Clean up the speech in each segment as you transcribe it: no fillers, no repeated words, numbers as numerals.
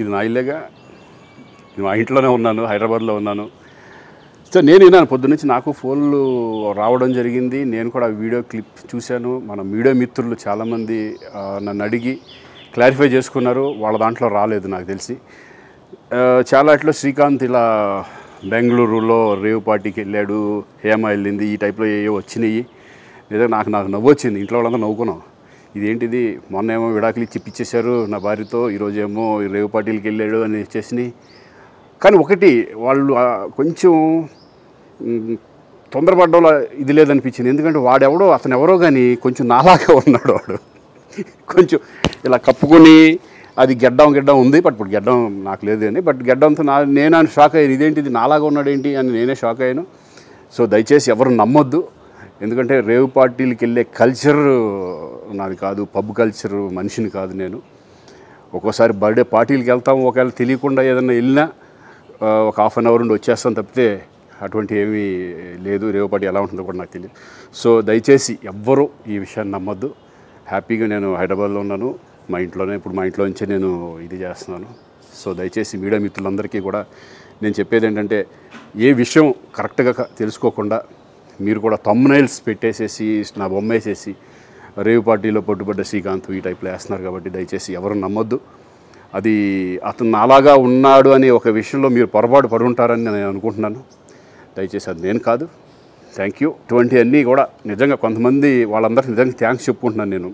ఇది నా ఇల్లేగా, మా ఇంట్లోనే ఉన్నాను, హైదరాబాద్లో ఉన్నాను. సో నేను విన్నాను పొద్దున్నుంచి, నాకు ఫోన్లు రావడం జరిగింది. నేను కూడా వీడియో క్లిప్ చూశాను. మన మీడియా మిత్రులు చాలామంది నన్ను అడిగి క్లారిఫై చేసుకున్నారు. వాళ్ళ దాంట్లో రాలేదు నాకు తెలిసి. చాలా ఇట్లా శ్రీకాంత్ ఇలా బెంగళూరులో రేవ్ పార్టీకి వెళ్ళాడు, హేమ వెళ్ళింది, ఈ టైప్లో ఏవో వచ్చినాయి. నిజంగా నాకు నవ్వు వచ్చింది. ఇంట్లో వాళ్ళందరూ నవ్వుకున్నాం. ఇదేంటిది, మొన్న ఏమో విడాకులు ఇచ్చి పిచ్చేశారు నా భార్యతో, ఈరోజేమో రేవ్ పార్టీలకి వెళ్ళాడు అని వచ్చేసినాయి. కానీ ఒకటి, వాళ్ళు కొంచెం తొందరపడ్డంలో ఇది లేదనిపించింది. ఎందుకంటే వాడెవడో, అతను ఎవరో కానీ కొంచెం నాలాగా ఉన్నాడు. వాడు కొంచెం ఇలా కప్పుకొని, అది గెడ్డం ఉంది, బట్ ఇప్పుడు గెడ్డం నాకు లేదు అని, బట్ గెడ్డంతో నేను షాక్ అయ్యాను. ఇదేంటిది నాలాగా ఉన్నాడు ఏంటి అని నేనే షాక్ అయ్యాను. సో దయచేసి ఎవరు నమ్మొద్దు. ఎందుకంటే రేవ్ పార్టీలకి వెళ్ళే కల్చర్ నాది కాదు, పబ్ కల్చర్ మనిషిని కాదు నేను. ఒక్కోసారి బర్త్డే పార్టీలకి వెళ్తాము, ఒకవేళ తెలియకుండా ఏదైనా వెళ్ళినా ఒక హాఫ్ అన్ అవర్ నుండి వచ్చేస్తాను తప్పితే అటువంటి ఏమీ లేదు. రేవ్ పార్టీ ఎలా ఉంటుందో కూడా నాకు తెలియదు. సో దయచేసి ఎవ్వరూ ఈ విషయాన్ని నమ్మొద్దు. హ్యాపీగా నేను హైదరాబాద్లో ఉన్నాను, మా ఇంట్లోనే. ఇప్పుడు మా ఇంట్లో నుంచే నేను ఇది చేస్తున్నాను. సో దయచేసి మీడియా మిత్రులందరికీ కూడా నేను చెప్పేది ఏంటంటే, ఏ విషయం కరెక్ట్గా తెలుసుకోకుండా మీరు కూడా థంబ్నైల్స్ పెట్టేసేసి, నా బొమ్మ వేసేసి రేవ్ పార్టీలో పట్టుబడ్డ శ్రీకాంత్ ఈ టైప్లో వేస్తున్నారు. కాబట్టి దయచేసి ఎవరు నమ్మొద్దు. అది అతను అలాగా ఉన్నాడు అనే ఒక విషయంలో మీరు పొరపాటు పడి ఉంటారని నేను అనుకుంటున్నాను. దయచేసి అది నేను కాదు. Thank you. ఇటువంటివన్నీ కూడా నిజంగా కొంతమంది, వాళ్ళందరికీ నిజంగా థ్యాంక్స్ చెప్పుకుంటున్నాను నేను.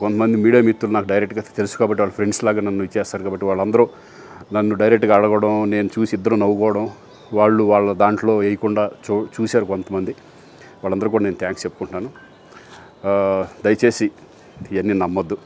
కొంతమంది మీడియా మిత్రులు నాకు డైరెక్ట్గా తెలుసు కాబట్టి, వాళ్ళ ఫ్రెండ్స్ లాగా నన్ను ఇచ్చేస్తారు కాబట్టి, వాళ్ళందరూ నన్ను డైరెక్ట్గా అడగడం, నేను చూసి ఇద్దరు నవ్వుకోవడం, వాళ్ళు వాళ్ళ దాంట్లో వేయకుండా చూశారు కొంతమంది. వాళ్ళందరూ కూడా నేను థ్యాంక్స్ చెప్పుకుంటున్నాను. దయచేసి ఇవన్నీ నమ్మొద్దు.